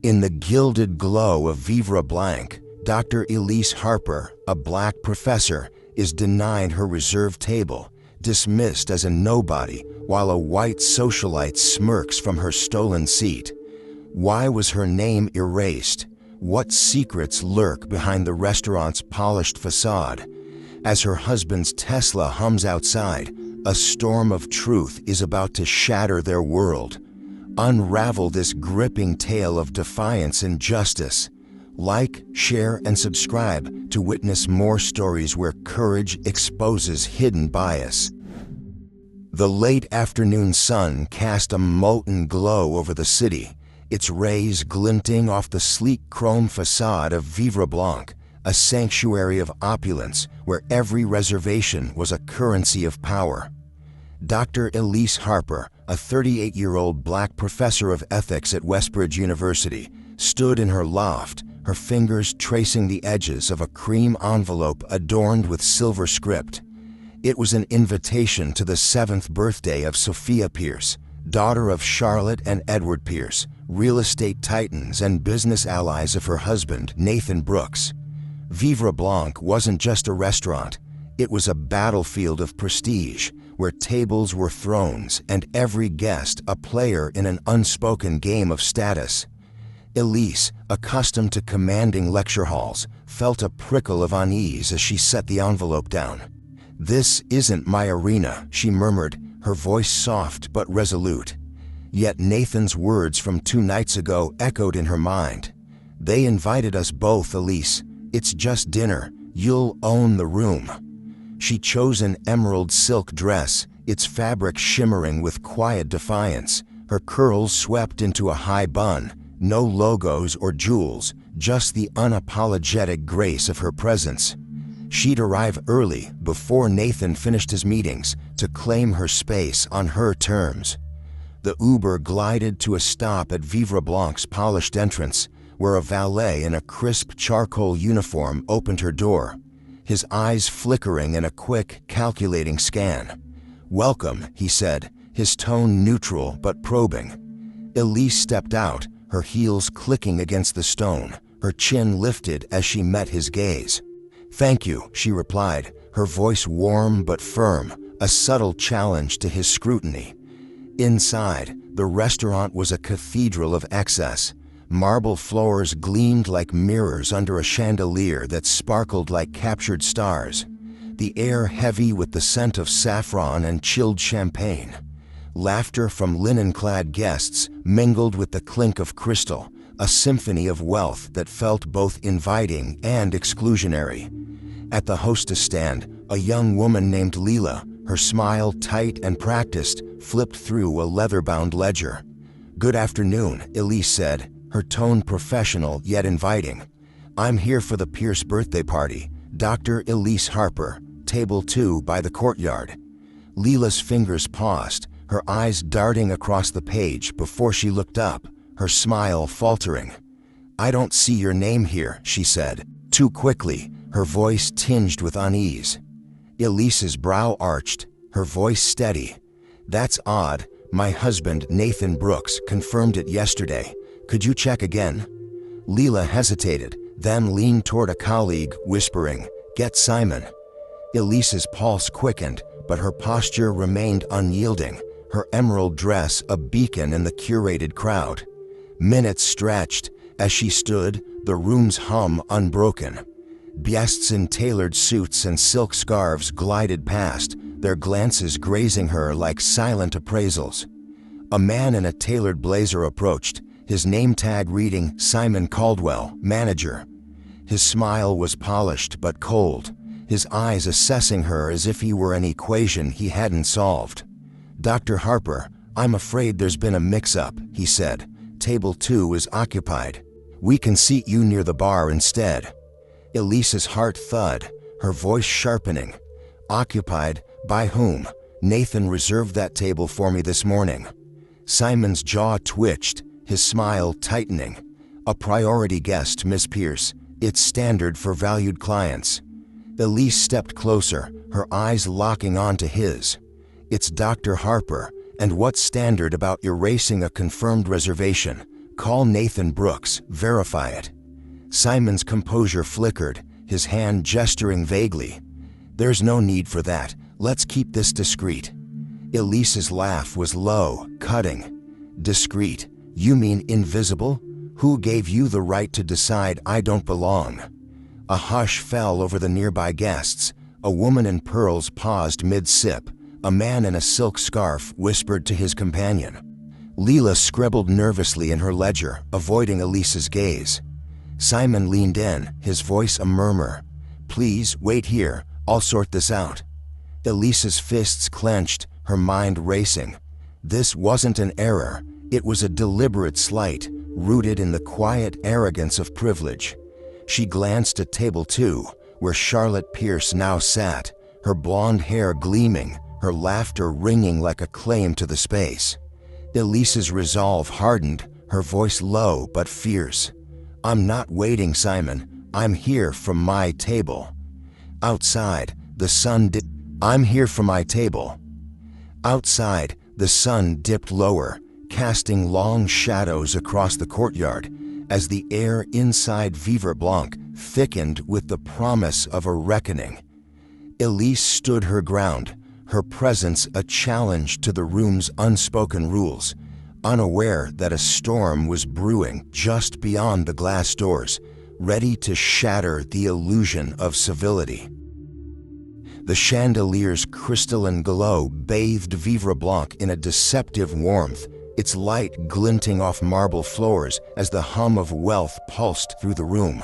In the gilded glow of Vivre Blanc, Dr. Elise Harper, a black professor, is denied her reserved table, dismissed as a nobody, while a white socialite smirks from her stolen seat. Why was her name erased? What secrets lurk behind the restaurant's polished facade? As her husband's Tesla hums outside, a storm of truth is about to shatter their world. Unravel this gripping tale of defiance and justice. Like, share, and subscribe to witness more stories where courage exposes hidden bias. The late afternoon sun cast a molten glow over the city, its rays glinting off the sleek chrome facade of Vivre Blanc, a sanctuary of opulence where every reservation was a currency of power. Dr. Elise Harper, a 38-year-old black professor of ethics at Westbridge University, stood in her loft, her fingers tracing the edges of a cream envelope adorned with silver script. It was an invitation to the 7th birthday of Sophia Pierce, daughter of Charlotte and Edward Pierce, real estate titans and business allies of her husband, Nathan Brooks. Vivre Blanc wasn't just a restaurant. It was a battlefield of prestige, where tables were thrones and every guest a player in an unspoken game of status. Elise, accustomed to commanding lecture halls, felt a prickle of unease as she set the envelope down. "This isn't my arena," she murmured, her voice soft but resolute. Yet Nathan's words from 2 nights ago echoed in her mind. "They invited us both, Elise. It's just dinner. You'll own the room." She chose an emerald silk dress, its fabric shimmering with quiet defiance, her curls swept into a high bun, no logos or jewels, just the unapologetic grace of her presence. She'd arrive early, before Nathan finished his meetings, to claim her space on her terms. The Uber glided to a stop at Vivre Blanc's polished entrance, where a valet in a crisp charcoal uniform opened her door, his eyes flickering in a quick, calculating scan. "Welcome," he said, his tone neutral but probing. Elise stepped out, her heels clicking against the stone, her chin lifted as she met his gaze. "Thank you," she replied, her voice warm but firm, a subtle challenge to his scrutiny. Inside, the restaurant was a cathedral of excess. Marble floors gleamed like mirrors under a chandelier that sparkled like captured stars. The air heavy with the scent of saffron and chilled champagne. Laughter from linen-clad guests mingled with the clink of crystal, a symphony of wealth that felt both inviting and exclusionary. At the hostess stand, a young woman named Leela, her smile tight and practiced, flipped through a leather-bound ledger. "Good afternoon," Elise said, her tone professional yet inviting. "I'm here for the Pierce birthday party. Dr. Elise Harper, table 2 by the courtyard." Leela's fingers paused, her eyes darting across the page before she looked up, her smile faltering. "I don't see your name here," she said, too quickly, her voice tinged with unease. Elise's brow arched, her voice steady. "That's odd. My husband, Nathan Brooks, confirmed it yesterday. Could you check again?" Leela hesitated, then leaned toward a colleague, whispering, "Get Simon." Elise's pulse quickened, but her posture remained unyielding, her emerald dress a beacon in the curated crowd. Minutes stretched. As she stood, the room's hum unbroken. Guests in tailored suits and silk scarves glided past, their glances grazing her like silent appraisals. A man in a tailored blazer approached, his name tag reading Simon Caldwell, manager. His smile was polished but cold, his eyes assessing her as if he were an equation he hadn't solved. "Dr. Harper, I'm afraid there's been a mix-up," he said. "Table 2 is occupied. We can seat you near the bar instead." Elise's heart thud, her voice sharpening. "Occupied? By whom? Nathan reserved that table for me this morning." Simon's jaw twitched, his smile tightening. "A priority guest, Miss Pierce. It's standard for valued clients." Elise stepped closer, her eyes locking onto his. "It's Dr. Harper, and what's standard about erasing a confirmed reservation? Call Nathan Brooks, verify it. Simon's composure flickered, his hand gesturing vaguely. There's no need for that. Let's keep this discreet. Elise's laugh was low, cutting. Discreet? You mean invisible? Who gave you the right to decide I don't belong? A hush fell over the nearby guests. A woman in pearls paused mid-sip. A man in a silk scarf whispered to his companion. Leela scribbled nervously in her ledger, avoiding Elise's gaze. Simon leaned in, his voice a murmur. Please, wait here. I'll sort this out. Elise's fists clenched, her mind racing. This wasn't an error. It was a deliberate slight, rooted in the quiet arrogance of privilege. She glanced at table 2, where Charlotte Pierce now sat, her blonde hair gleaming, her laughter ringing like a claim to the space. Elise's resolve hardened, her voice low but fierce. I'm not waiting, Simon. I'm here from my table. Outside, the sun dipped. I'm here from my table. Outside, the sun dipped lower, casting long shadows across the courtyard, as the air inside Vivre Blanc thickened with the promise of a reckoning. Elise stood her ground, her presence a challenge to the room's unspoken rules, unaware that a storm was brewing just beyond the glass doors, ready to shatter the illusion of civility. The chandelier's crystalline glow bathed Vivre Blanc in a deceptive warmth, its light glinting off marble floors as the hum of wealth pulsed through the room.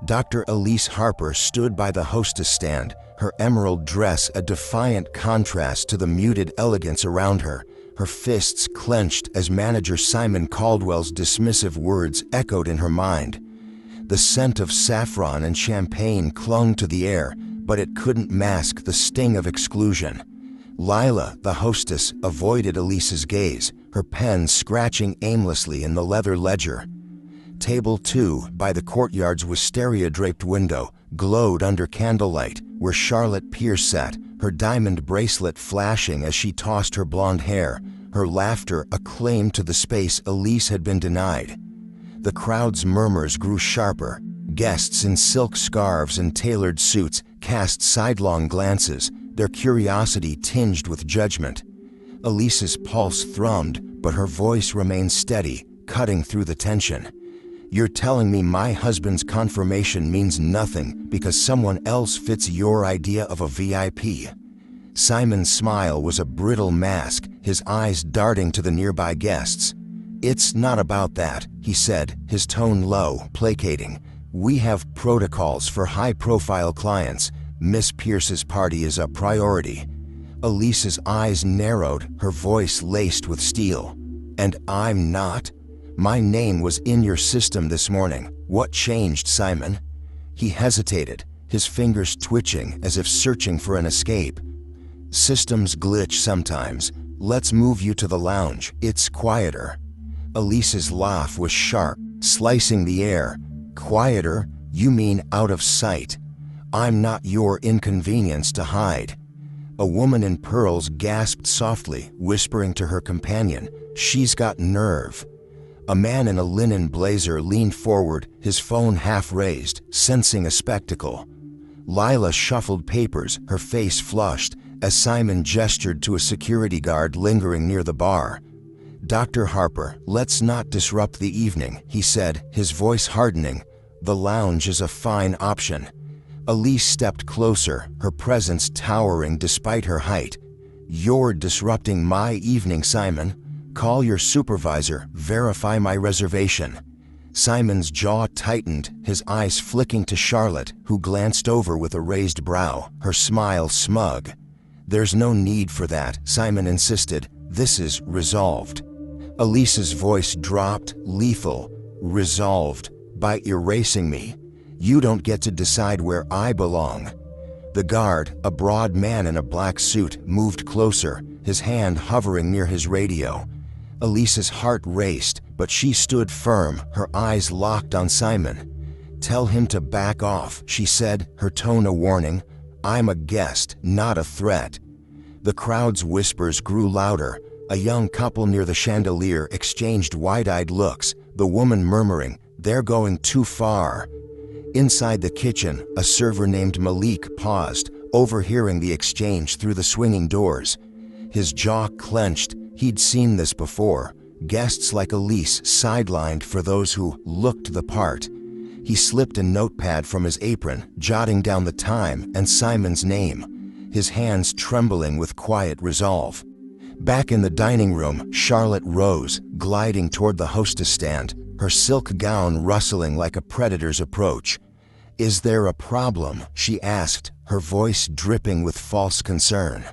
Dr. Elise Harper stood by the hostess stand, her emerald dress a defiant contrast to the muted elegance around her, her fists clenched as manager Simon Caldwell's dismissive words echoed in her mind. The scent of saffron and champagne clung to the air, but it couldn't mask the sting of exclusion. Lila, the hostess, avoided Elise's gaze, her pen scratching aimlessly in the leather ledger. Table 2, by the courtyard's wisteria-draped window, glowed under candlelight, where Charlotte Pierce sat, her diamond bracelet flashing as she tossed her blonde hair, her laughter a claim to the space Elise had been denied. The crowd's murmurs grew sharper. Guests in silk scarves and tailored suits cast sidelong glances, their curiosity tinged with judgment. Elise's pulse thrummed, but her voice remained steady, cutting through the tension. You're telling me my husband's confirmation means nothing because someone else fits your idea of a VIP? Simon's smile was a brittle mask, his eyes darting to the nearby guests. It's not about that, he said, his tone low, placating. We have protocols for high-profile clients. Miss Pierce's party is a priority. Elise's eyes narrowed, her voice laced with steel. And I'm not? My name was in your system this morning. What changed, Simon? He hesitated, his fingers twitching as if searching for an escape. Systems glitch sometimes. Let's move you to the lounge. It's quieter. Elise's laugh was sharp, slicing the air. Quieter? You mean out of sight? I'm not your inconvenience to hide. A woman in pearls gasped softly, whispering to her companion, She's got nerve. A man in a linen blazer leaned forward, his phone half raised, sensing a spectacle. Lila shuffled papers, her face flushed, as Simon gestured to a security guard lingering near the bar. Dr. Harper, let's not disrupt the evening, he said, his voice hardening. The lounge is a fine option. Elise stepped closer, her presence towering despite her height. You're disrupting my evening, Simon. Call your supervisor, verify my reservation. Simon's jaw tightened, his eyes flicking to Charlotte, who glanced over with a raised brow, her smile smug. There's no need for that, Simon insisted. This is resolved. Elise's voice dropped, lethal. Resolved. By erasing me. You don't get to decide where I belong. The guard, a broad man in a black suit, moved closer, his hand hovering near his radio. Elise's heart raced, but she stood firm, her eyes locked on Simon. Tell him to back off, she said, her tone a warning. I'm a guest, not a threat. The crowd's whispers grew louder. A young couple near the chandelier exchanged wide-eyed looks, the woman murmuring, "They're going too far." Inside the kitchen, a server named Malik paused, overhearing the exchange through the swinging doors. His jaw clenched. He'd seen this before. Guests like Elise sidelined for those who looked the part. He slipped a notepad from his apron, jotting down the time and Simon's name, his hands trembling with quiet resolve. Back in the dining room, Charlotte rose, gliding toward the hostess stand, her silk gown rustling like a predator's approach. "Is there a problem?" she asked, her voice dripping with false concern.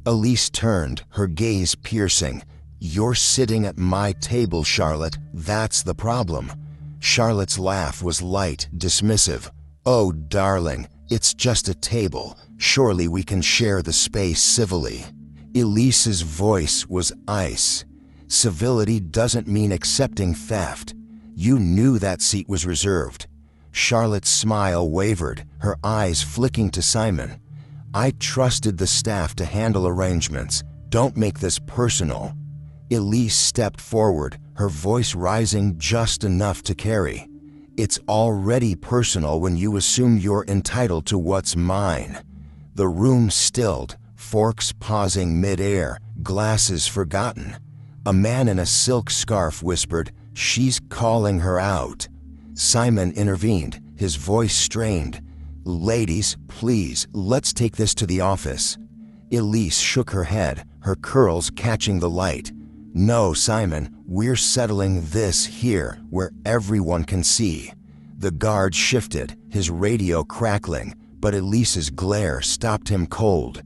Elise turned, her gaze piercing. "You're sitting at my table, Charlotte. That's the problem." Charlotte's laugh was light, dismissive. "Oh, darling, it's just a table. Surely we can share the space civilly." Elise's voice was ice. "Civility doesn't mean accepting theft. You knew that seat was reserved." Charlotte's smile wavered, her eyes flicking to Simon. "I trusted the staff to handle arrangements. Don't make this personal." Elise stepped forward, her voice rising just enough to carry. "It's already personal when you assume you're entitled to what's mine." The room stilled, forks pausing mid-air, glasses forgotten. A man in a silk scarf whispered, "She's calling her out." Simon intervened, his voice strained. "Ladies, please, let's take this to the office." Elise shook her head, her curls catching the light. "No, Simon, we're settling this here, where everyone can see." The guard shifted, his radio crackling, but Elise's glare stopped him cold.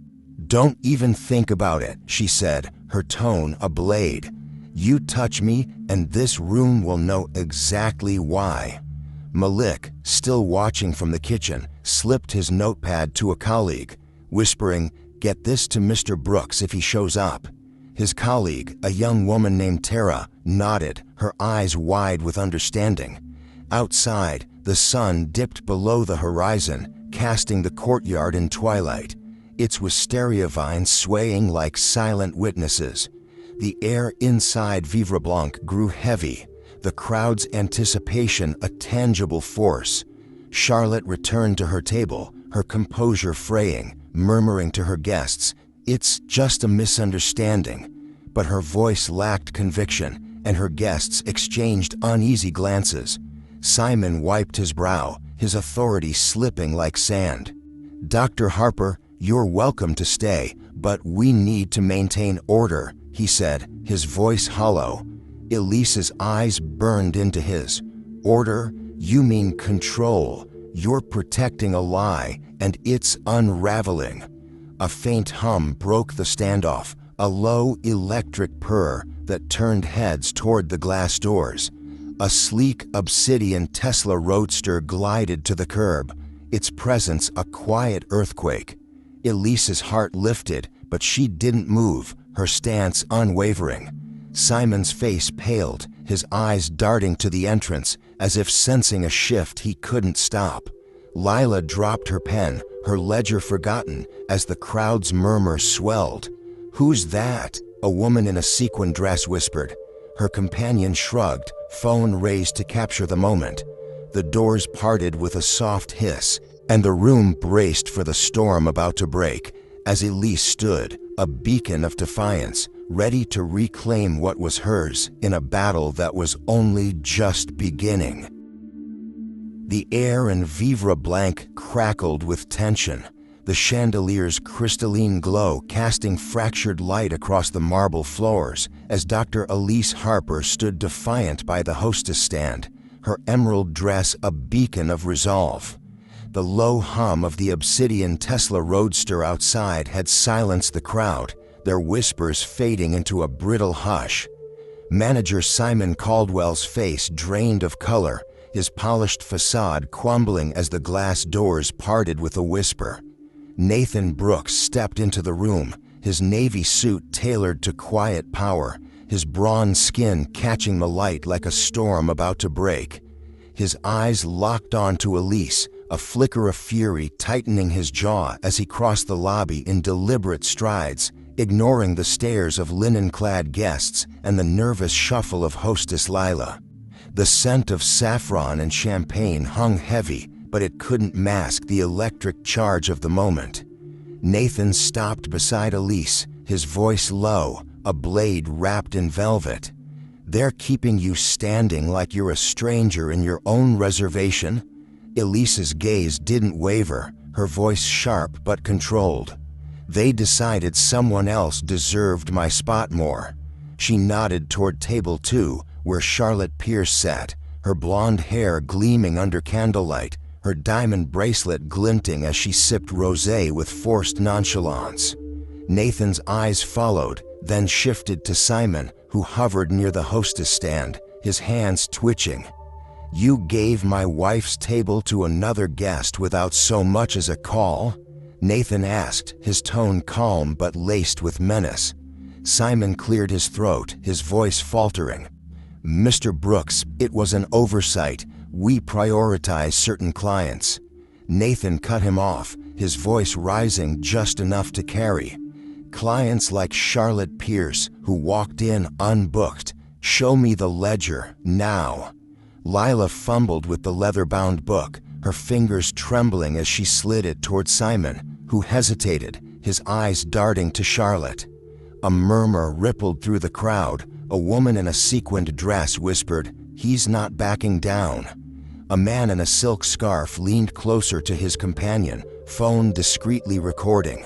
"Don't even think about it," she said, her tone a blade. "You touch me, and this room will know exactly why." Malik, still watching from the kitchen, slipped his notepad to a colleague, whispering, "Get this to Mr. Brooks if he shows up." His colleague, a young woman named Tara, nodded, her eyes wide with understanding. Outside, the sun dipped below the horizon, casting the courtyard in twilight, its wisteria vines swaying like silent witnesses. The air inside Vivre Blanc grew heavy, the crowd's anticipation a tangible force. Charlotte returned to her table, her composure fraying, murmuring to her guests, "It's just a misunderstanding." But her voice lacked conviction, and her guests exchanged uneasy glances. Simon wiped his brow, his authority slipping like sand. "Dr. Harper, you're welcome to stay, but we need to maintain order," he said, his voice hollow. Elise's eyes burned into his. "Order? You mean control. You're protecting a lie, and it's unraveling." A faint hum broke the standoff, a low electric purr that turned heads toward the glass doors. A sleek obsidian Tesla Roadster glided to the curb, its presence a quiet earthquake. Elise's heart lifted, but she didn't move, her stance unwavering. Simon's face paled, his eyes darting to the entrance, as if sensing a shift he couldn't stop. Lila dropped her pen, her ledger forgotten, as the crowd's murmur swelled. "Who's that?" a woman in a sequin dress whispered. Her companion shrugged, phone raised to capture the moment. The doors parted with a soft hiss, and the room braced for the storm about to break, as Elise stood, a beacon of defiance, ready to reclaim what was hers in a battle that was only just beginning. The air in Vivre Blanc crackled with tension, the chandelier's crystalline glow casting fractured light across the marble floors as Dr. Elise Harper stood defiant by the hostess stand, her emerald dress a beacon of resolve. The low hum of the obsidian Tesla Roadster outside had silenced the crowd, their whispers fading into a brittle hush. Manager Simon Caldwell's face drained of color, his polished facade crumbling as the glass doors parted with a whisper. Nathan Brooks stepped into the room, his navy suit tailored to quiet power, his bronze skin catching the light like a storm about to break. His eyes locked onto Elise, a flicker of fury tightening his jaw as he crossed the lobby in deliberate strides, ignoring the stares of linen-clad guests and the nervous shuffle of hostess Lila. The scent of saffron and champagne hung heavy, but it couldn't mask the electric charge of the moment. Nathan stopped beside Elise, his voice low, a blade wrapped in velvet. "They're keeping you standing like you're a stranger in your own reservation?" Elise's gaze didn't waver, her voice sharp but controlled. "They decided someone else deserved my spot more." She nodded toward table 2, where Charlotte Pierce sat, her blonde hair gleaming under candlelight, her diamond bracelet glinting as she sipped rosé with forced nonchalance. Nathan's eyes followed, then shifted to Simon, who hovered near the hostess stand, his hands twitching. "You gave my wife's table to another guest without so much as a call?" Nathan asked, his tone calm but laced with menace. Simon cleared his throat, his voice faltering. "Mr. Brooks, it was an oversight. We prioritize certain clients." Nathan cut him off, his voice rising just enough to carry. "Clients like Charlotte Pierce, who walked in unbooked. Show me the ledger, now." Lila fumbled with the leather-bound book, her fingers trembling as she slid it toward Simon, who hesitated, his eyes darting to Charlotte. A murmur rippled through the crowd. A woman in a sequined dress whispered, "He's not backing down." A man in a silk scarf leaned closer to his companion, phone discreetly recording.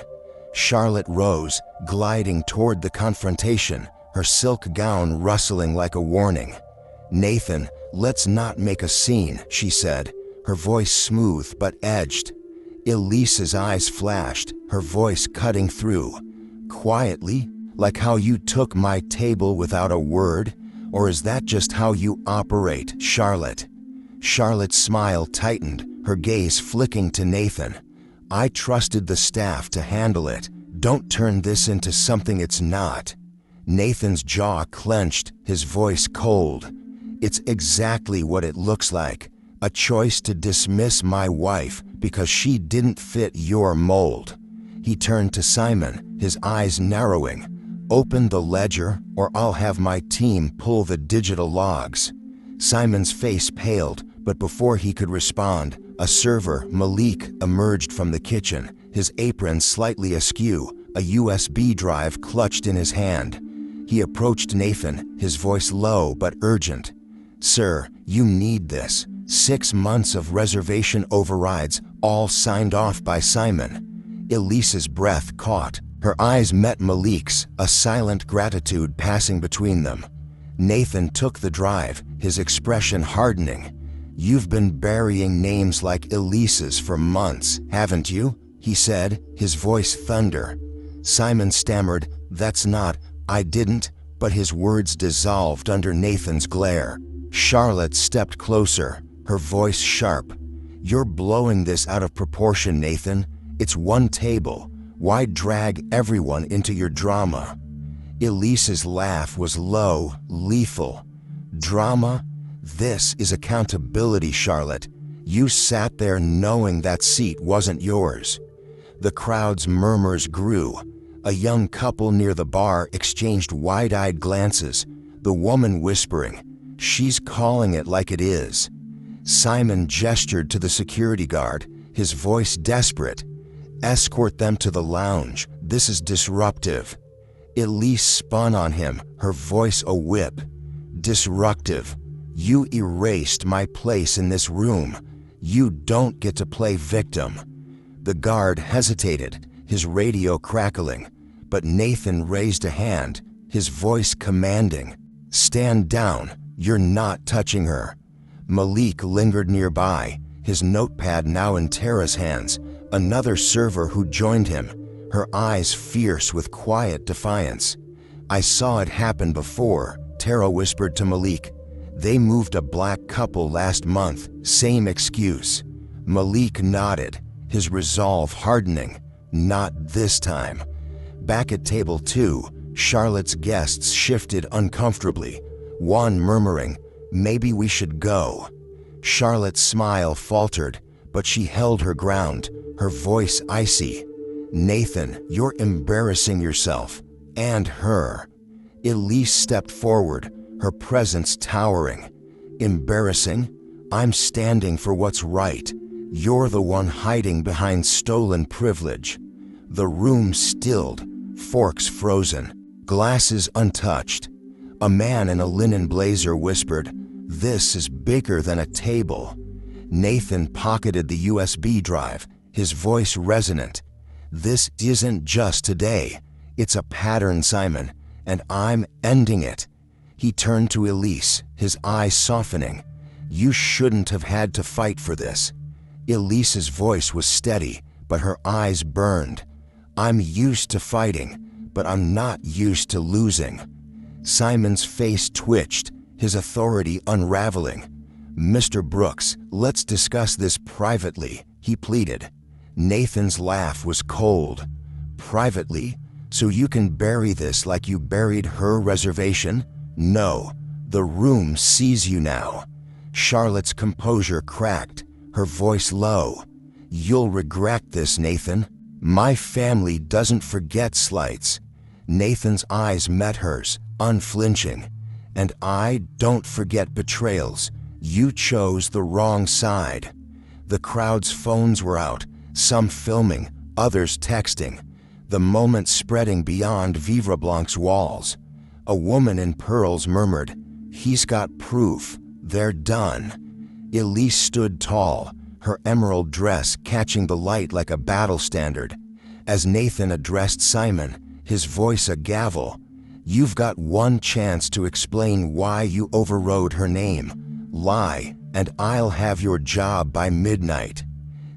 Charlotte rose, gliding toward the confrontation, her silk gown rustling like a warning. "Nathan, let's not make a scene," she said, her voice smooth but edged. Elise's eyes flashed, her voice cutting through. "Quietly? Like how you took my table without a word? Or is that just how you operate, Charlotte?" Charlotte's smile tightened, her gaze flicking to Nathan. "I trusted the staff to handle it. Don't turn this into something it's not." Nathan's jaw clenched, his voice cold. "It's exactly what it looks like. A choice to dismiss my wife because she didn't fit your mold." He turned to Simon, his eyes narrowing. "Open the ledger, or I'll have my team pull the digital logs." Simon's face paled, but before he could respond, a server, Malik, emerged from the kitchen, his apron slightly askew, a USB drive clutched in his hand. He approached Nathan, his voice low but urgent. "Sir, you need this. 6 months of reservation overrides, all signed off by Simon." Elise's breath caught. Her eyes met Malik's, a silent gratitude passing between them. Nathan took the drive, his expression hardening. "You've been burying names like Elise's for months, haven't you?" he said, his voice thunder. Simon stammered, "That's not, I didn't," but his words dissolved under Nathan's glare. Charlotte stepped closer, her voice sharp. "You're blowing this out of proportion, Nathan. It's one table. Why drag everyone into your drama?" Elise's laugh was low, lethal. "Drama? This is accountability, Charlotte. You sat there knowing that seat wasn't yours." The crowd's murmurs grew. A young couple near the bar exchanged wide-eyed glances, the woman whispering, "She's calling it like it is." Simon gestured to the security guard, his voice desperate. "Escort them to the lounge. This is disruptive." Elise spun on him, her voice a whip. "Disruptive? You erased my place in this room. You don't get to play victim." The guard hesitated, his radio crackling, but Nathan raised a hand, his voice commanding. "Stand down. You're not touching her." Malik lingered nearby, his notepad now in Tara's hands, another server who joined him, her eyes fierce with quiet defiance. "I saw it happen before," Tara whispered to Malik. "They moved a black couple last month, same excuse." Malik nodded, his resolve hardening. "Not this time." Back at table 2, Charlotte's guests shifted uncomfortably, one murmuring, "Maybe we should go." Charlotte's smile faltered, but she held her ground, her voice icy. "Nathan, you're embarrassing yourself. And her." Elise stepped forward, her presence towering. Embarrassing? I'm standing for what's right. You're the one hiding behind stolen privilege. The room stilled, forks frozen, glasses untouched. A man in a linen blazer whispered, "This is bigger than a table." Nathan pocketed the USB drive, his voice resonant. "This isn't just today. It's a pattern, Simon, and I'm ending it." He turned to Elise, his eyes softening. "You shouldn't have had to fight for this." Elise's voice was steady, but her eyes burned. "I'm used to fighting, but I'm not used to losing." Simon's face twitched, his authority unraveling. "Mr. Brooks, let's discuss this privately," he pleaded. Nathan's laugh was cold. "Privately? So you can bury this like you buried her reservation? No, the room sees you now." Charlotte's composure cracked, her voice low. "You'll regret this, Nathan. My family doesn't forget slights." Nathan's eyes met hers, unflinching. "And I don't forget betrayals. You chose the wrong side." The crowd's phones were out, some filming, others texting. The moment spreading beyond Vivre Blanc's walls. A woman in pearls murmured, "He's got proof. They're done." Elise stood tall, her emerald dress catching the light like a battle standard. As Nathan addressed Simon, his voice a gavel, "You've got one chance to explain why you overrode her name. Lie, and I'll have your job by midnight."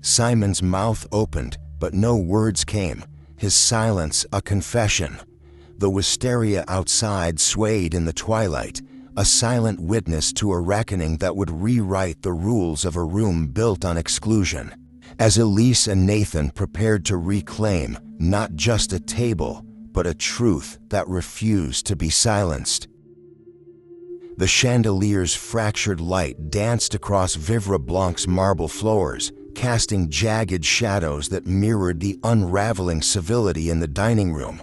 Simon's mouth opened, but no words came, his silence a confession. The wisteria outside swayed in the twilight, a silent witness to a reckoning that would rewrite the rules of a room built on exclusion. As Elise and Nathan prepared to reclaim not just a table, but a truth that refused to be silenced. The chandelier's fractured light danced across Vivre Blanc's marble floors, casting jagged shadows that mirrored the unraveling civility in the dining room.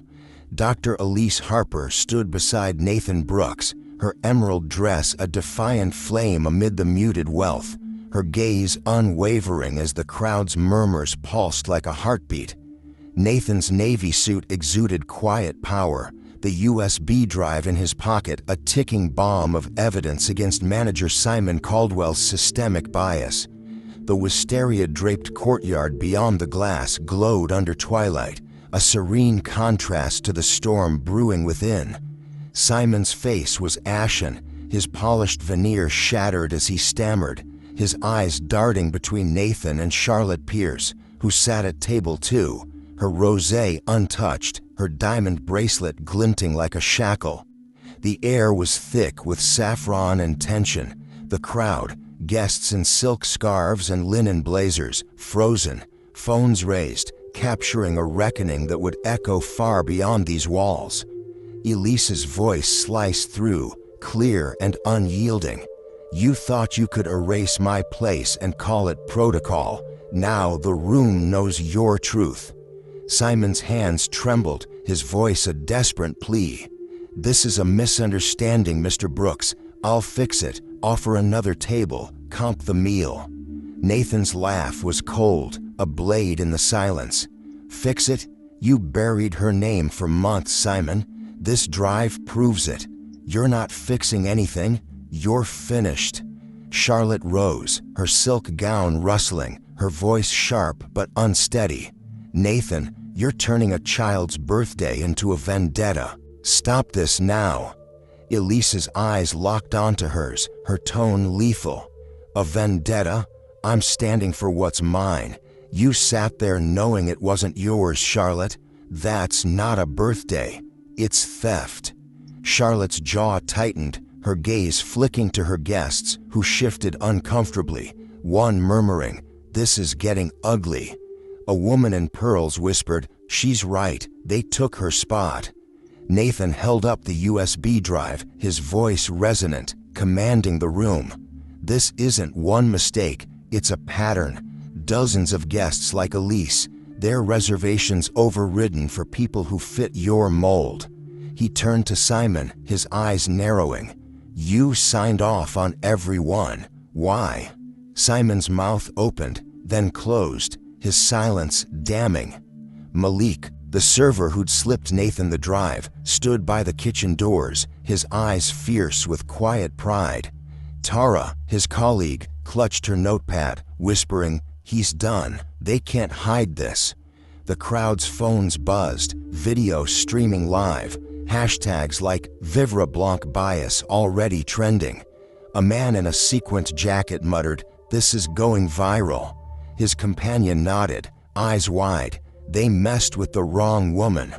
Dr. Elise Harper stood beside Nathan Brooks, her emerald dress a defiant flame amid the muted wealth, her gaze unwavering as the crowd's murmurs pulsed like a heartbeat. Nathan's navy suit exuded quiet power, the USB drive in his pocket a ticking bomb of evidence against manager Simon Caldwell's systemic bias. The wisteria-draped courtyard beyond the glass glowed under twilight, a serene contrast to the storm brewing within. Simon's face was ashen, his polished veneer shattered as he stammered, his eyes darting between Nathan and Charlotte Pierce, who sat at table 2, her rosé untouched, her diamond bracelet glinting like a shackle. The air was thick with saffron and tension. The crowd, guests in silk scarves and linen blazers, frozen, phones raised, capturing a reckoning that would echo far beyond these walls. Elise's voice sliced through, clear and unyielding. "You thought you could erase my place and call it protocol. Now the room knows your truth." Simon's hands trembled, his voice a desperate plea. "This is a misunderstanding, Mr. Brooks. I'll fix it. Offer another table. Comp the meal." Nathan's laugh was cold, a blade in the silence. "Fix it? You buried her name for months, Simon. This drive proves it. You're not fixing anything. You're finished." Charlotte rose, her silk gown rustling, her voice sharp but unsteady. "Nathan, you're turning a child's birthday into a vendetta. Stop this now." Elise's eyes locked onto hers, her tone lethal. "A vendetta? I'm standing for what's mine. You sat there knowing it wasn't yours, Charlotte. That's not a birthday. It's theft." Charlotte's jaw tightened, her gaze flicking to her guests, who shifted uncomfortably, one murmuring, "This is getting ugly." A woman in pearls whispered, "She's right, they took her spot." Nathan held up the USB drive, his voice resonant, commanding the room. "This isn't one mistake, it's a pattern. Dozens of guests like Elise, their reservations overridden for people who fit your mold." He turned to Simon, his eyes narrowing. You signed off on every one. Why? Simon's mouth opened, then closed, his silence damning. Malik, the server who'd slipped Nathan the drive, stood by the kitchen doors, his eyes fierce with quiet pride. Tara, his colleague, clutched her notepad, whispering, "He's done. They can't hide this." The crowd's phones buzzed, video streaming live, hashtags like Vivre Blanc bias already trending. A man in a sequined jacket muttered, "This is going viral." His companion nodded, eyes wide. They messed with the wrong woman.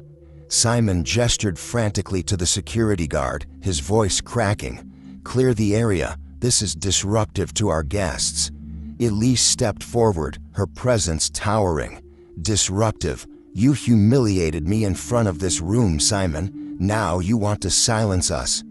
Simon gestured frantically to the security guard, his voice cracking. "Clear the area. This is disruptive to our guests." Elise stepped forward, her presence towering. "Disruptive? You humiliated me in front of this room, Simon. Now you want to silence us."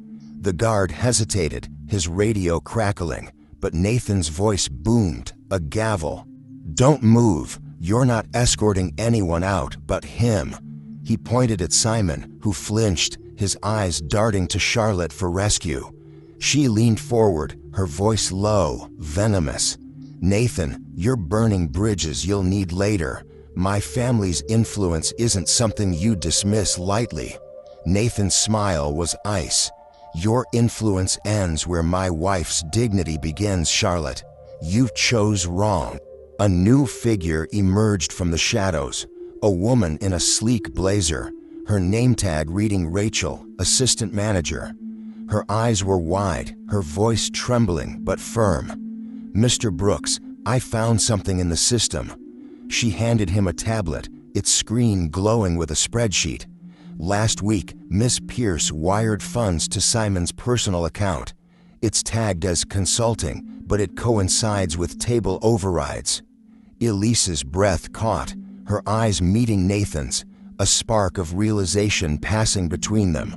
The guard hesitated, his radio crackling, but Nathan's voice boomed, a gavel. "Don't move. You're not escorting anyone out but him." He pointed at Simon, who flinched, his eyes darting to Charlotte for rescue. She leaned forward, her voice low, venomous. "Nathan, you're burning bridges you'll need later. My family's influence isn't something you dismiss lightly." Nathan's smile was ice. "Your influence ends where my wife's dignity begins, Charlotte. You chose wrong." A new figure emerged from the shadows, a woman in a sleek blazer, her name tag reading Rachel, assistant manager. Her eyes were wide, her voice trembling but firm. "Mr. Brooks, I found something in the system." She handed him a tablet, its screen glowing with a spreadsheet. "Last week, Miss Pierce wired funds to Simon's personal account. It's tagged as consulting, but it coincides with table overrides." Elise's breath caught, her eyes meeting Nathan's, a spark of realization passing between them.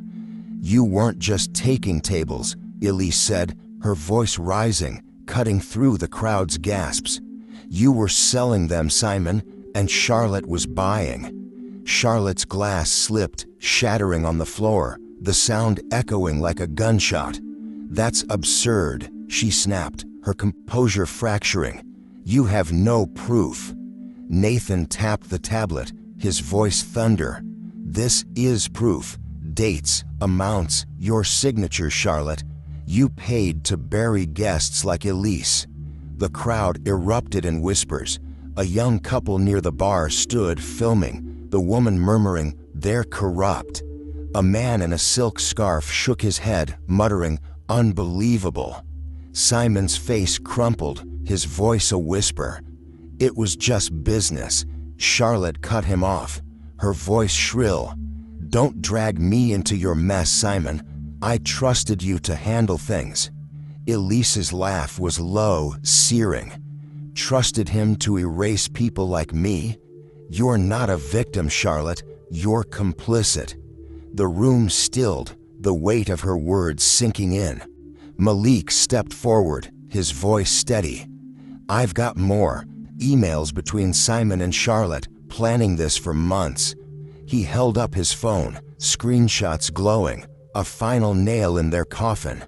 "You weren't just taking tables," Elise said, her voice rising, cutting through the crowd's gasps. "You were selling them, Simon, and Charlotte was buying." Charlotte's glass slipped, shattering on the floor, the sound echoing like a gunshot. "That's absurd," she snapped, her composure fracturing. "You have no proof." Nathan tapped the tablet, his voice thunder. "This is proof. Dates, amounts, your signature, Charlotte. You paid to bury guests like Elise." The crowd erupted in whispers. A young couple near the bar stood filming, the woman murmuring, "They're corrupt." A man in a silk scarf shook his head, muttering, "Unbelievable." Simon's face crumpled, his voice a whisper. "It was just business." Charlotte cut him off, her voice shrill. "Don't drag me into your mess, Simon. I trusted you to handle things." Elise's laugh was low, searing. "Trusted him to erase people like me? You're not a victim, Charlotte. You're complicit." The room stilled, the weight of her words sinking in. Malik stepped forward, his voice steady. "I've got more. Emails between Simon and Charlotte, planning this for months." He held up his phone, screenshots glowing, a final nail in their coffin.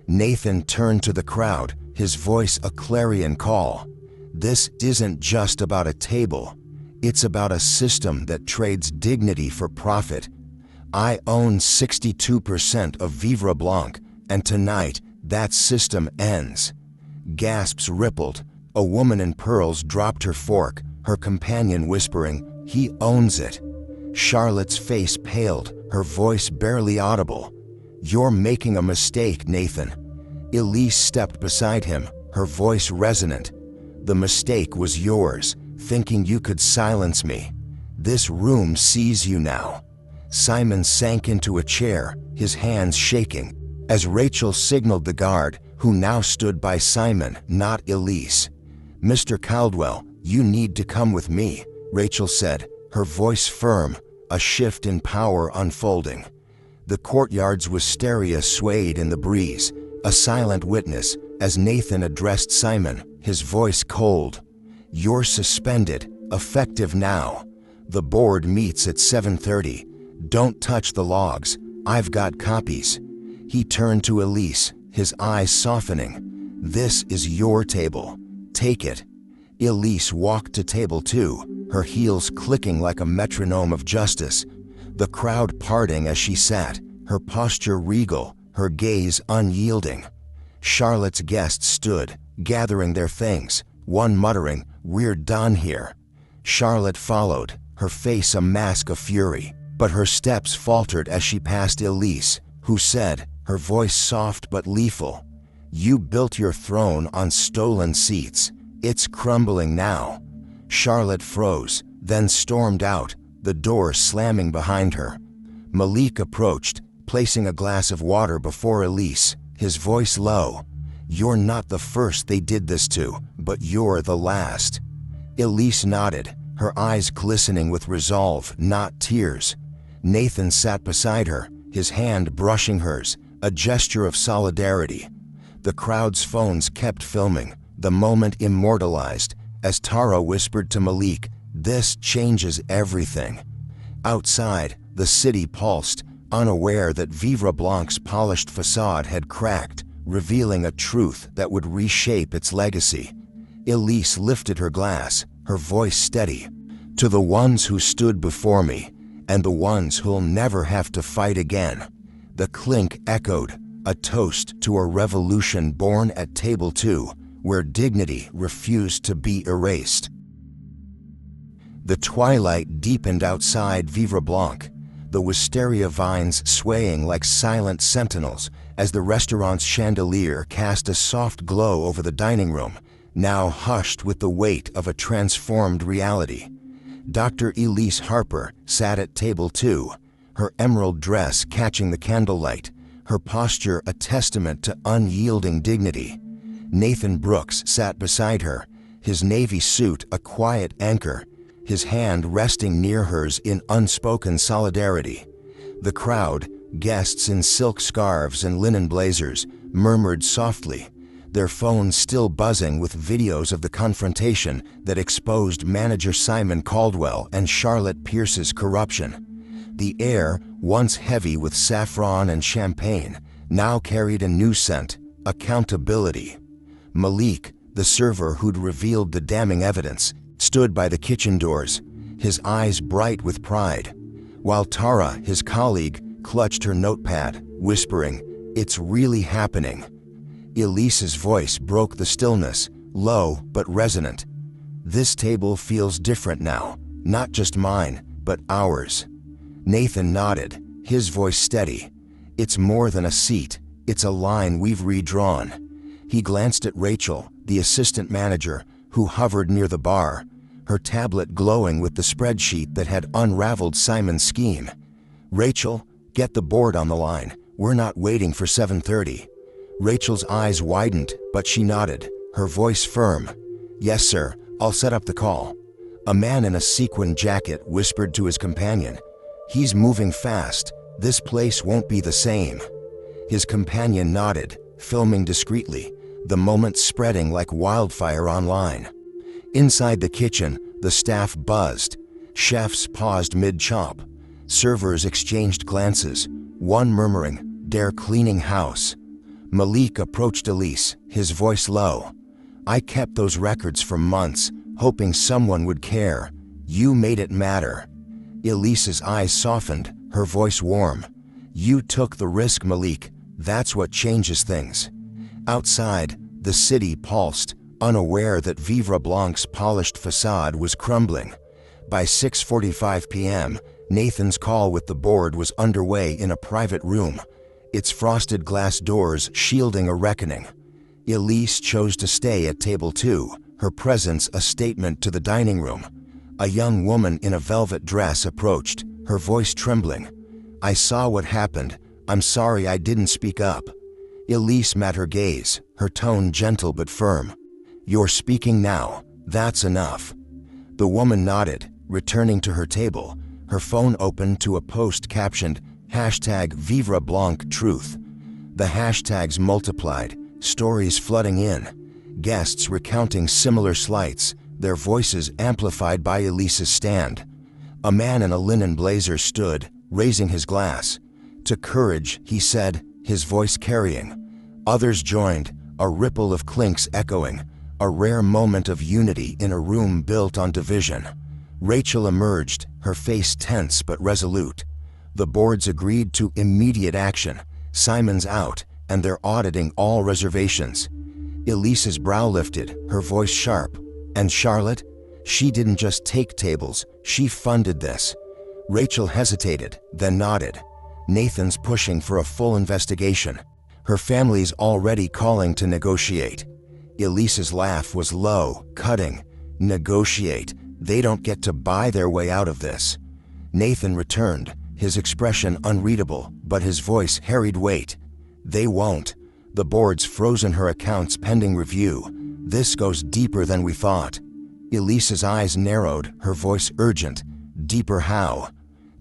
Nathan turned to the crowd, his voice a clarion call. "This isn't just about a table. It's about a system that trades dignity for profit. I own 62% of Vivre Blanc, and tonight, that system ends." Gasps rippled. A woman in pearls dropped her fork, her companion whispering, "He owns it." Charlotte's face paled, her voice barely audible. "You're making a mistake, Nathan." Elise stepped beside him, her voice resonant. "The mistake was yours, thinking you could silence me. This room sees you now." Simon sank into a chair, his hands shaking, as Rachel signaled the guard, who now stood by Simon, not Elise. "Mr. Caldwell, you need to come with me," Rachel said, her voice firm, a shift in power unfolding. The courtyard's wisteria swayed in the breeze, a silent witness, as Nathan addressed Simon, his voice cold. "You're suspended, effective now. The board meets at 7:30. Don't touch the logs. I've got copies." He turned to Elise, his eyes softening. "This is your table. Take it." Elise walked to table 2, her heels clicking like a metronome of justice, the crowd parting as she sat, her posture regal, her gaze unyielding. Charlotte's guests stood, gathering their things, one muttering, "We're done here." Charlotte followed, her face a mask of fury, but her steps faltered as she passed Elise, who said, her voice soft but lethal, "You built your throne on stolen seats. It's crumbling now." Charlotte froze, then stormed out, the door slamming behind her. Malik approached, placing a glass of water before Elise, his voice low. "You're not the first they did this to, but you're the last." Elise nodded, her eyes glistening with resolve, not tears. Nathan sat beside her, his hand brushing hers, a gesture of solidarity. The crowd's phones kept filming, the moment immortalized, as Tara whispered to Malik, "This changes everything." Outside, the city pulsed, unaware that Vivre Blanc's polished facade had cracked, revealing a truth that would reshape its legacy. Elise lifted her glass, her voice steady. "To the ones who stood before me, and the ones who'll never have to fight again." The clink echoed, a toast to a revolution born at table 2, where dignity refused to be erased. The twilight deepened outside Vivre Blanc, the wisteria vines swaying like silent sentinels as the restaurant's chandelier cast a soft glow over the dining room, now hushed with the weight of a transformed reality. Dr. Elise Harper sat at table 2, her emerald dress catching the candlelight, her posture a testament to unyielding dignity. Nathan Brooks sat beside her, his navy suit a quiet anchor, his hand resting near hers in unspoken solidarity. The crowd, guests in silk scarves and linen blazers, murmured softly, their phones still buzzing with videos of the confrontation that exposed manager Simon Caldwell and Charlotte Pierce's corruption. The air, once heavy with saffron and champagne, now carried a new scent, accountability. Malik, the server who'd revealed the damning evidence, stood by the kitchen doors, his eyes bright with pride, while Tara, his colleague, clutched her notepad, whispering, "It's really happening." Elise's voice broke the stillness, low but resonant. "This table feels different now, not just mine, but ours." Nathan nodded, his voice steady. "It's more than a seat, it's a line we've redrawn." He glanced at Rachel, the assistant manager, who hovered near the bar, her tablet glowing with the spreadsheet that had unraveled Simon's scheme. "Rachel, get the board on the line. We're not waiting for 7:30. Rachel's eyes widened, but she nodded, her voice firm. "Yes, sir, I'll set up the call." A man in a sequin jacket whispered to his companion, "He's moving fast. This place won't be the same." His companion nodded, filming discreetly, the moment spreading like wildfire online. Inside the kitchen, the staff buzzed. Chefs paused mid-chop. Servers exchanged glances, one murmuring, "They're cleaning house." Malik approached Elise, his voice low. "I kept those records for months, hoping someone would care. You made it matter." Elise's eyes softened, her voice warm. "You took the risk, Malik. That's what changes things." Outside, the city pulsed, unaware that Vivre Blanc's polished facade was crumbling. By 6:45 p.m., Nathan's call with the board was underway in a private room, its frosted glass doors shielding a reckoning. Elise chose to stay at table 2, her presence a statement to the dining room. A young woman in a velvet dress approached, her voice trembling. "I saw what happened. I'm sorry I didn't speak up." Elise met her gaze, her tone gentle but firm. "You're speaking now. That's enough." The woman nodded, returning to her table, her phone open to a post captioned, #VivreBlancTruth. The hashtags multiplied, stories flooding in, guests recounting similar slights, their voices amplified by Elise's stand. A man in a linen blazer stood, raising his glass. To courage, he said, his voice carrying. Others joined, a ripple of clinks echoing, a rare moment of unity in a room built on division. Rachel emerged, her face tense but resolute. The boards agreed to immediate action. Simon's out, and they're auditing all reservations. Elise's brow lifted, her voice sharp. And Charlotte? She didn't just take tables, she funded this. Rachel hesitated, then nodded. Nathan's pushing for a full investigation. Her family's already calling to negotiate. Elise's laugh was low, cutting. Negotiate? They don't get to buy their way out of this. Nathan returned, his expression unreadable, but his voice carried weight. They won't. The board's frozen her accounts pending review. This goes deeper than we thought. Elise's eyes narrowed, her voice urgent. Deeper how?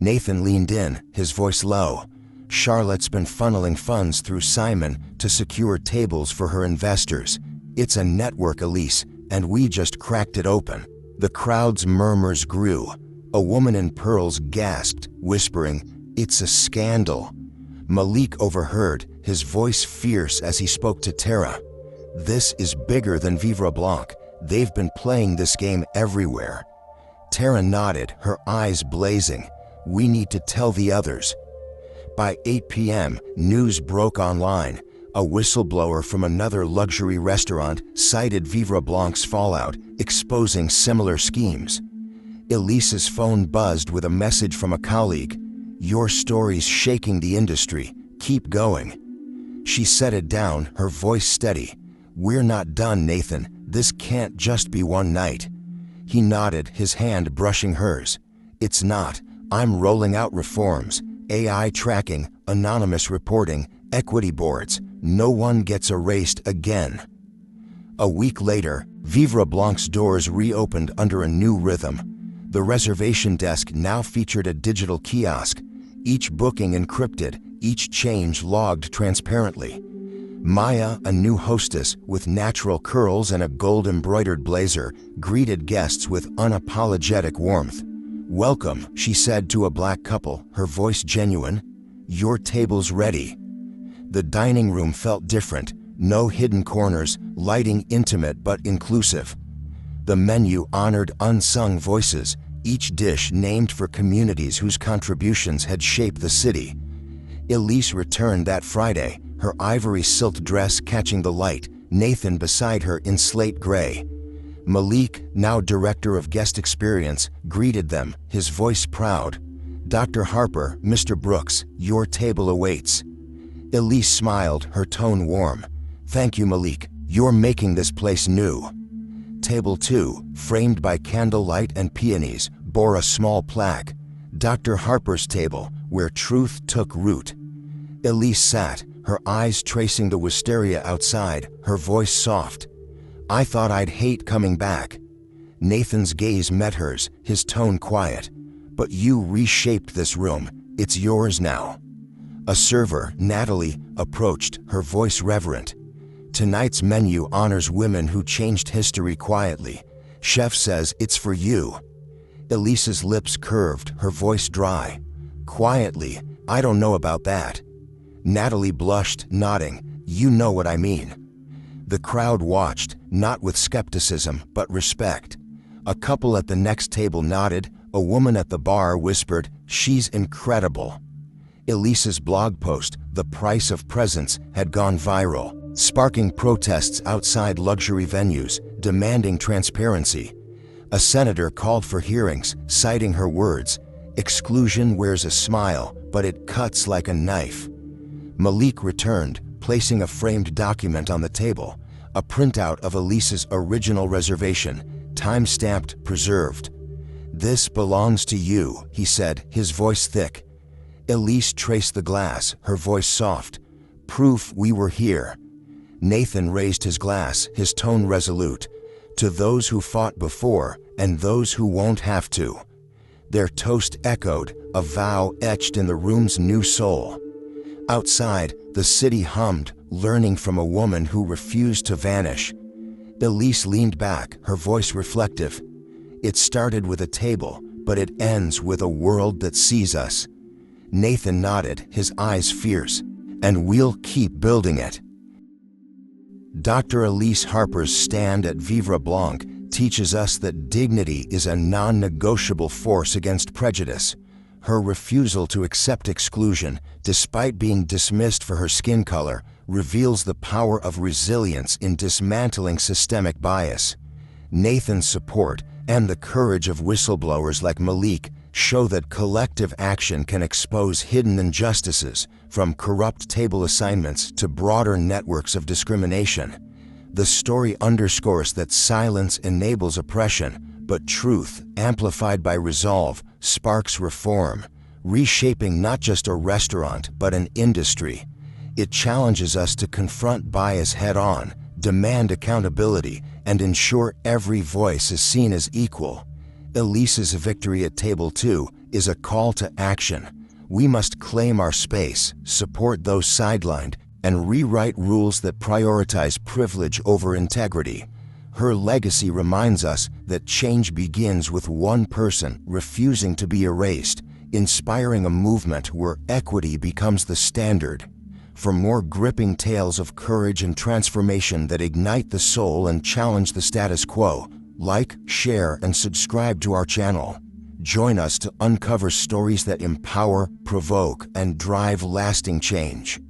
Nathan leaned in, his voice low. Charlotte's been funneling funds through Simon to secure tables for her investors. It's a network, Elise, and we just cracked it open. The crowd's murmurs grew. A woman in pearls gasped, whispering, "It's a scandal." Malik overheard, his voice fierce as he spoke to Tara. "This is bigger than Vivre Blanc. They've been playing this game everywhere." Tara nodded, her eyes blazing. "We need to tell the others." By 8 p.m., news broke online. A whistleblower from another luxury restaurant cited Vivre Blanc's fallout, exposing similar schemes. Elise's phone buzzed with a message from a colleague. "Your story's shaking the industry. Keep going." She set it down, her voice steady. "We're not done, Nathan. This can't just be one night." He nodded, his hand brushing hers. "It's not. I'm rolling out reforms. AI tracking, anonymous reporting, equity boards. No one gets erased again." A week later, Vivre Blanc's doors reopened under a new rhythm. The reservation desk now featured a digital kiosk, each booking encrypted, each change logged transparently. Maya, a new hostess with natural curls and a gold-embroidered blazer, greeted guests with unapologetic warmth. "Welcome," she said to a black couple, her voice genuine. "Your table's ready." The dining room felt different, no hidden corners, lighting intimate but inclusive. The menu honored unsung voices, each dish named for communities whose contributions had shaped the city. Elise returned that Friday, her ivory silk dress catching the light, Nathan beside her in slate gray. Malik, now director of guest experience, greeted them, his voice proud. "Dr. Harper, Mr. Brooks, your table awaits." Elise smiled, her tone warm. "Thank you, Malik. You're making this place new." Table 2, framed by candlelight and peonies, bore a small plaque. "Dr. Harper's table, where truth took root." Elise sat, her eyes tracing the wisteria outside, her voice soft. "I thought I'd hate coming back." Nathan's gaze met hers, his tone quiet. "But you reshaped this room. It's yours now." A server, Natalie, approached, her voice reverent. "Tonight's menu honors women who changed history quietly. Chef says it's for you." Elise's lips curved, her voice dry. "Quietly? I don't know about that." Natalie blushed, nodding. "You know what I mean." The crowd watched, not with skepticism, but respect. A couple at the next table nodded, a woman at the bar whispered, "She's incredible." Elise's blog post, "The Price of Presence," had gone viral, sparking protests outside luxury venues, demanding transparency. A senator called for hearings, citing her words, "Exclusion wears a smile, but it cuts like a knife." Malik returned, placing a framed document on the table, a printout of Elise's original reservation, time-stamped, preserved. "This belongs to you," he said, his voice thick. Elise traced the glass, her voice soft. "Proof we were here." Nathan raised his glass, his tone resolute. "To those who fought before, and those who won't have to." Their toast echoed, a vow etched in the room's new soul. Outside, the city hummed, learning from a woman who refused to vanish. Elise leaned back, her voice reflective. "It started with a table, but it ends with a world that sees us." Nathan nodded, his eyes fierce. and we'll keep building it. Dr. Elise Harper's stand at Vivre Blanc teaches us that dignity is a non-negotiable force against prejudice. Her refusal to accept exclusion, despite being dismissed for her skin color, reveals the power of resilience in dismantling systemic bias. Nathan's support and the courage of whistleblowers like Malik show that collective action can expose hidden injustices, from corrupt table assignments to broader networks of discrimination. The story underscores that silence enables oppression, but truth, amplified by resolve, sparks reform, reshaping not just a restaurant but an industry. It challenges us to confront bias head-on, demand accountability, and ensure every voice is seen as equal. Elise's victory at Table 2 is a call to action. We must claim our space, support those sidelined, and rewrite rules that prioritize privilege over integrity. Her legacy reminds us that change begins with one person refusing to be erased, inspiring a movement where equity becomes the standard. For more gripping tales of courage and transformation that ignite the soul and challenge the status quo, like, share, and subscribe to our channel. Join us to uncover stories that empower, provoke, and drive lasting change.